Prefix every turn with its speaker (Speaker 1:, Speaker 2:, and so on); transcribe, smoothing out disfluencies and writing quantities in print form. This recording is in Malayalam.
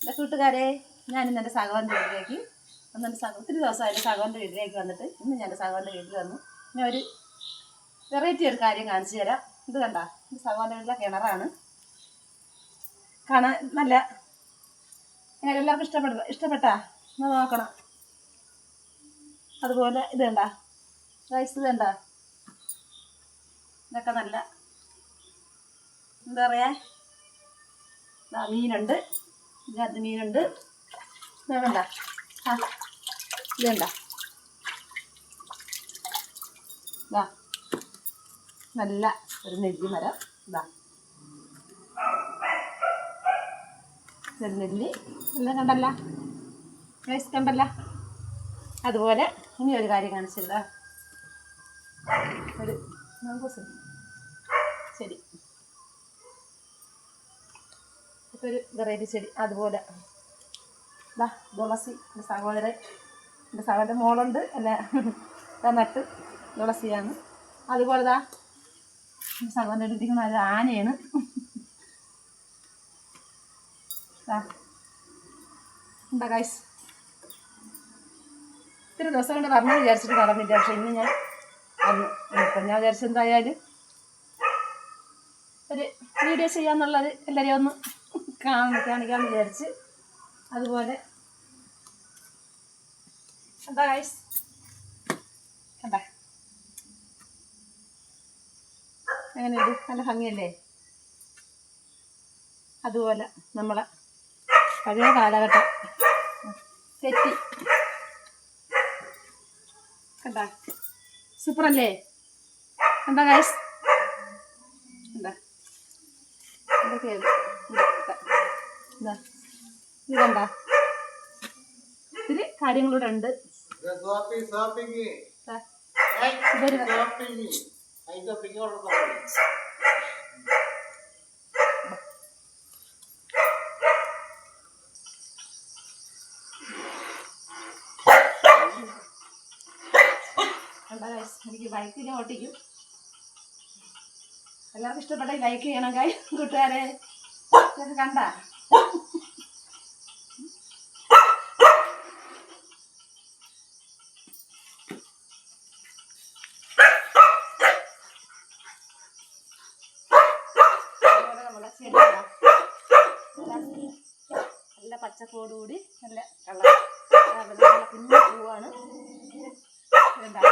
Speaker 1: എൻ്റെ കൂട്ടുകാരെ, ഞാനിന്ന് എൻ്റെ സഹോദരൻ്റെ വീട്ടിലേക്ക് ഒത്തിരി ദിവസമായി എൻ്റെ സഹോദരൻ്റെ വീട്ടിലേക്ക് വന്നിട്ട് ഇന്ന് ഞാൻ എൻ്റെ സഹോദരൻ്റെ വീട്ടിൽ വന്നു. ഞാൻ ഒരു വെറൈറ്റി ഒരു കാര്യം കാണിച്ചു തരാം. ഇത് കണ്ട, എൻ്റെ സഹോദരൻ്റെ വീട്ടിലെ കിണറാണ്. കാണാൻ നല്ല എല്ലാവർക്കും ഇഷ്ടപ്പെട്ടാ എന്നാൽ നോക്കണം. അതുപോലെ ഇത് കണ്ട റൈസ്, ഇത് കണ്ട, ഇതൊക്കെ നല്ല എന്താ പറയുക, മീനുണ്ട്, ഇതിനകത്ത് മീനുണ്ട്. വേണ്ട ഇത് വേണ്ട, ഇതാ നല്ല ഒരു നെല്ലി മരം, ഇതാ ഒരു നെല്ലി എല്ലാം കണ്ടല്ല, റൈസ് കണ്ടല്ല. അതുപോലെ ഇനി ഒരു കാര്യം കാണിച്ചില്ല, ഒരു മാങ്കോസ് ചെടി, ഒരു വെറൈറ്റി ചെടി. അതുപോലെ ഇതാ തുളസി, എൻ്റെ സഹോദരൻ്റെ മോളുണ്ട്, അല്ല നട്ട് തുളസിയാണ്. അതുപോലെ ഇതാ സഹോദരൻ്റെ ഇട്ടിരിക്കുന്ന ഒരു ആനയാണ്. എന്താ ഗൈസ്, ഇത്തിരി ദിവസം കൊണ്ട് പറഞ്ഞു വിചാരിച്ചിട്ട് നടന്നില്ല. പക്ഷെ ഇന്ന് ഞാൻ വന്നു. ഇപ്പം ഞാൻ വിചാരിച്ചു എന്തായാലും ഒരു വീഡിയോ ചെയ്യാന്നുള്ളത് എല്ലാവരെയും ഒന്ന് കാണിക്കാമെന്ന് വിചാരിച്ച്. അതുപോലെ എന്താ ഗൈസ്, എന്താ എങ്ങനെയുണ്ട്, നല്ല ഭംഗിയല്ലേ? അതുപോലെ നമ്മളെ പഴയ കാലഘട്ടം സെറ്റി കണ്ടാ, സൂപ്പറല്ലേ? എന്താ ഗൈസ്, എന്താ എന്തൊക്കെയാണ് എന്താ ഇത് കണ്ട, ഇത്തിരി കാര്യങ്ങളൂടെ ഉണ്ട്. എനിക്ക് ബൈക്ക് ഞാൻ ഓട്ടിക്കും. എല്ലാവർക്കും ഇഷ്ടപ്പെട്ട ലൈക്ക് ചെയ്യണം കൂട്ടുകാരെ. ഇതൊക്കെ കണ്ട നമ്മളെ ചെടി നല്ല പച്ചപ്പോടുകൂടി നല്ല കളർ, നല്ല കുഞ്ഞു പൂവാണ്. ഇതാ